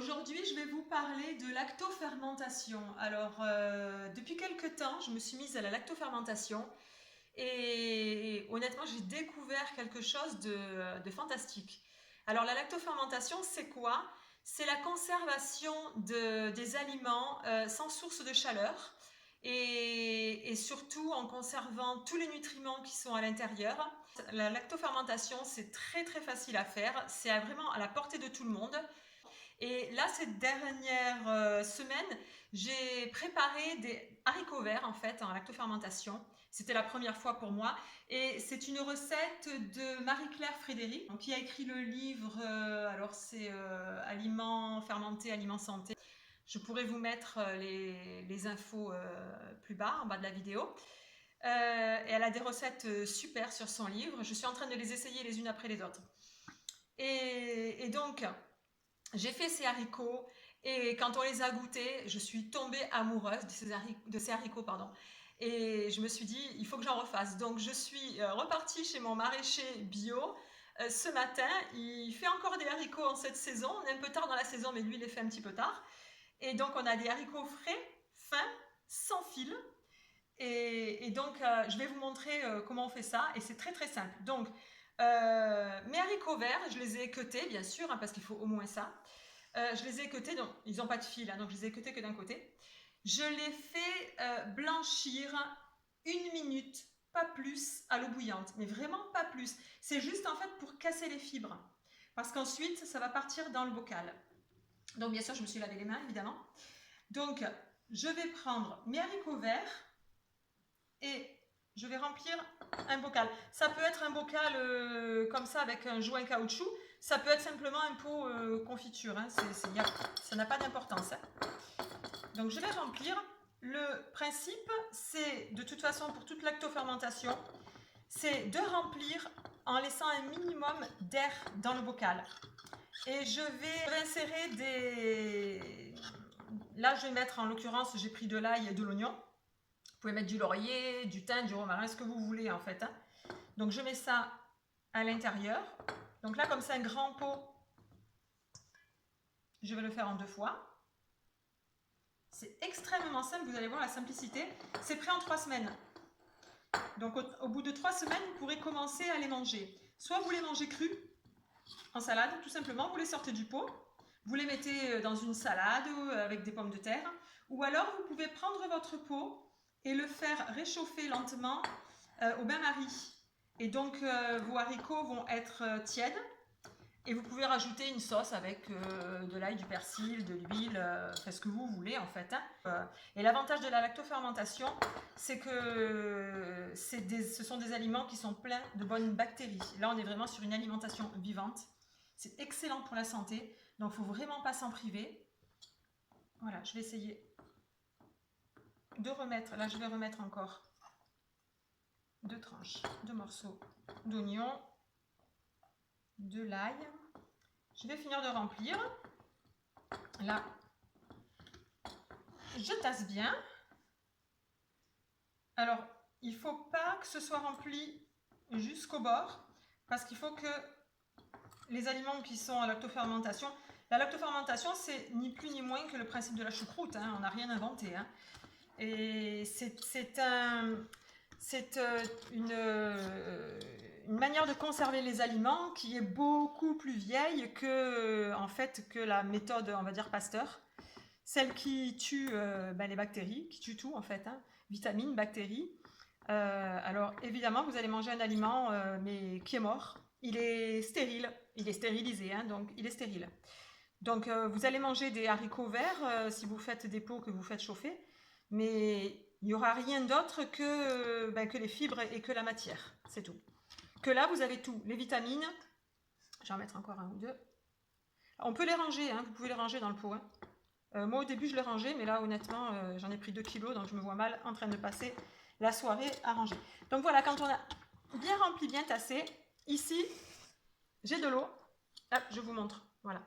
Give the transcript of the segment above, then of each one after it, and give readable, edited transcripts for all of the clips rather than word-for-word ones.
Aujourd'hui, je vais vous parler de lactofermentation. Alors, depuis quelques temps, je me suis mise à la lactofermentation et honnêtement, j'ai découvert quelque chose de fantastique. Alors, la lactofermentation, c'est quoi? C'est la conservation des aliments sans source de chaleur et surtout en conservant tous les nutriments qui sont à l'intérieur. La lactofermentation, c'est très très facile à faire, c'est vraiment à la portée de tout le monde. Et là, cette dernière semaine, j'ai préparé des haricots verts en fait en lactofermentation. C'était la première fois pour moi. Et c'est une recette de Marie-Claire Frédéric, donc, qui a écrit le livre, alors c'est Aliments fermentés, Aliments santé. Je pourrais vous mettre les infos plus bas, en bas de la vidéo. Et elle a des recettes super sur son livre. Je suis en train de les essayer les unes après les autres. Et donc, j'ai fait ces haricots et quand on les a goûtés, je suis tombée amoureuse de ces haricots, pardon. Et je me suis dit, il faut que j'en refasse. Donc je suis repartie chez mon maraîcher bio ce matin. Il fait encore des haricots en cette saison. On est un peu tard dans la saison, mais lui, il les fait un petit peu tard. Et donc on a des haricots frais, fins, sans fil. Et donc je vais vous montrer comment on fait ça. Et c'est très très simple. Donc mes haricots verts, je les ai équeutés, bien sûr, hein, parce qu'il faut au moins ça. Je les ai équeutés, donc ils n'ont pas de fil, hein, donc je les ai équeutés que d'un côté. Je les fais blanchir 1 minute, pas plus, à l'eau bouillante, mais vraiment pas plus. C'est juste en fait pour casser les fibres, parce qu'ensuite ça va partir dans le bocal. Donc bien sûr, je me suis lavé les mains, évidemment. Donc je vais prendre mes haricots verts et je vais remplir un bocal. Ça peut être un bocal comme ça avec un joint caoutchouc. Ça peut être simplement un pot confiture. Hein. Ça n'a pas d'importance. Hein. Donc je vais remplir. Le principe, c'est de toute façon pour toute lactofermentation, c'est de remplir en laissant un minimum d'air dans le bocal. Et je vais insérer des... Là, je vais mettre, en l'occurrence, j'ai pris de l'ail et de l'oignon. Vous pouvez mettre du laurier, du thym, du romarin, ce que vous voulez en fait. Hein. Donc je mets ça à l'intérieur. Donc là, comme c'est un grand pot, je vais le faire en 2 fois. C'est extrêmement simple, vous allez voir la simplicité. C'est prêt en 3 semaines. Donc au bout de 3 semaines, vous pourrez commencer à les manger. Soit vous les mangez crus, en salade, tout simplement, vous les sortez du pot, vous les mettez dans une salade avec des pommes de terre, ou alors vous pouvez prendre votre pot et le faire réchauffer lentement au bain-marie. Et donc vos haricots vont être tièdes et vous pouvez rajouter une sauce avec de l'ail, du persil, de l'huile, ce que vous voulez en fait. Hein. Et l'avantage de la lactofermentation, c'est que ce sont des aliments qui sont pleins de bonnes bactéries. Là, on est vraiment sur une alimentation vivante. C'est excellent pour la santé, donc il ne faut vraiment pas s'en priver. Voilà, je vais essayer de remettre, là je vais remettre encore 2 tranches de morceaux d'oignon, de l'ail. Je vais finir de remplir. Là, je tasse bien. Alors, il ne faut pas que ce soit rempli jusqu'au bord, parce qu'il faut que les aliments qui sont en lactofermentation, la lactofermentation, c'est ni plus ni moins que le principe de la choucroute, hein, on n'a rien inventé. Hein. Et c'est une manière de conserver les aliments qui est beaucoup plus vieille que, en fait, que la méthode, on va dire, Pasteur. Celle qui tue les bactéries, qui tue tout en fait, hein, vitamines, bactéries. Alors évidemment, vous allez manger un aliment mais qui est mort. Il est stérile, il est stérilisé, hein, donc il est stérile. Donc vous allez manger des haricots verts si vous faites des pots que vous faites chauffer, mais il n'y aura rien d'autre que les fibres et que la matière, c'est tout. Que là, vous avez tout, les vitamines. Je vais en mettre encore un ou deux. On peut les ranger, hein, vous pouvez les ranger dans le pot. Hein. Moi, au début, je les rangeais, mais là, honnêtement, j'en ai pris 2 kilos, donc je me vois mal en train de passer la soirée à ranger. Donc voilà, quand on a bien rempli, bien tassé, ici, j'ai de l'eau. Hop, je vous montre, voilà.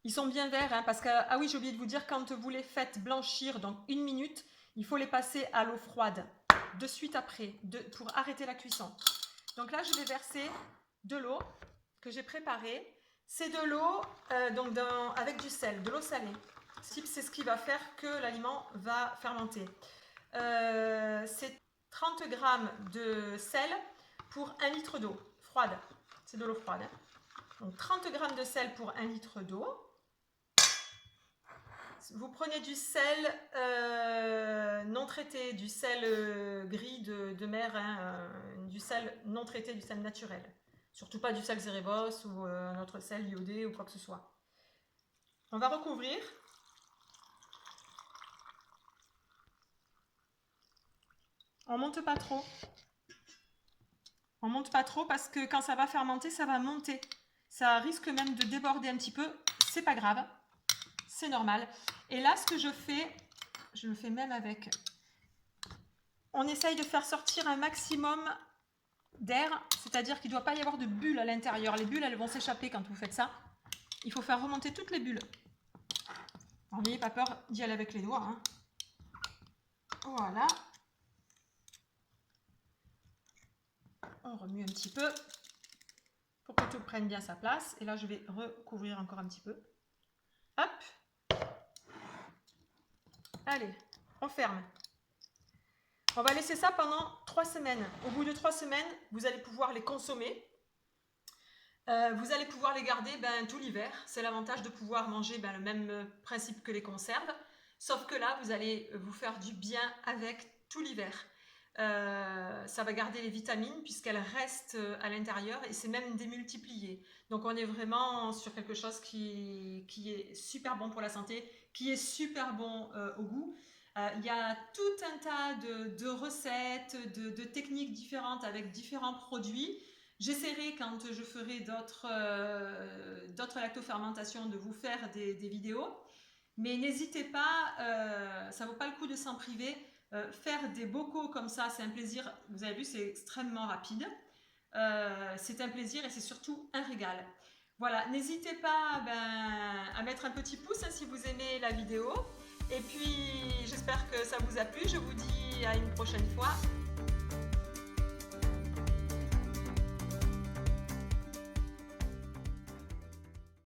Ils sont bien verts, hein, parce que, ah oui, j'ai oublié de vous dire, quand vous les faites blanchir, donc 1 minute, il faut les passer à l'eau froide, de suite après, pour arrêter la cuisson. Donc là, je vais verser de l'eau que j'ai préparée. C'est de l'eau avec du sel, de l'eau salée. C'est ce qui va faire que l'aliment va fermenter. C'est 30 g de sel pour 1 litre d'eau froide. C'est de l'eau froide. Hein. Donc 30 g de sel pour 1 litre d'eau. Vous prenez du sel non traité, du sel gris de mer, hein, du sel non traité, du sel naturel. Surtout pas du sel Zerevos ou un autre sel iodé ou quoi que ce soit. On va recouvrir. On monte pas trop. On monte pas trop parce que quand ça va fermenter, ça va monter. Ça risque même de déborder un petit peu. C'est pas grave. C'est normal. Et là, ce que je fais, je le fais même avec... On essaye de faire sortir un maximum d'air, c'est-à-dire qu'il ne doit pas y avoir de bulles à l'intérieur. Les bulles, elles vont s'échapper quand vous faites ça. Il faut faire remonter toutes les bulles. Alors, n'ayez pas peur d'y aller avec les doigts. Hein. Voilà. On remue un petit peu pour que tout prenne bien sa place. Et là, je vais recouvrir encore un petit peu. Hop. Allez, on ferme. On va laisser ça pendant 3 semaines. Au bout de 3 semaines, vous allez pouvoir les consommer. Vous allez pouvoir les garder tout l'hiver. C'est l'avantage de pouvoir manger le même principe que les conserves. Sauf que là, vous allez vous faire du bien avec tout l'hiver. Ça va garder les vitamines puisqu'elles restent à l'intérieur et c'est même démultiplié. Donc on est vraiment sur quelque chose qui est super bon pour la santé, qui est super bon au goût. Il y a tout un tas de recettes, de techniques différentes avec différents produits. J'essaierai quand je ferai d'autres lactofermentations de vous faire des vidéos. Mais n'hésitez pas, ça ne vaut pas le coup de s'en priver. Faire des bocaux comme ça, c'est un plaisir. Vous avez vu, c'est extrêmement rapide. C'est un plaisir et c'est surtout un régal. Voilà, n'hésitez pas à mettre un petit pouce si vous aimez la vidéo. Et puis, j'espère que ça vous a plu. Je vous dis à une prochaine fois.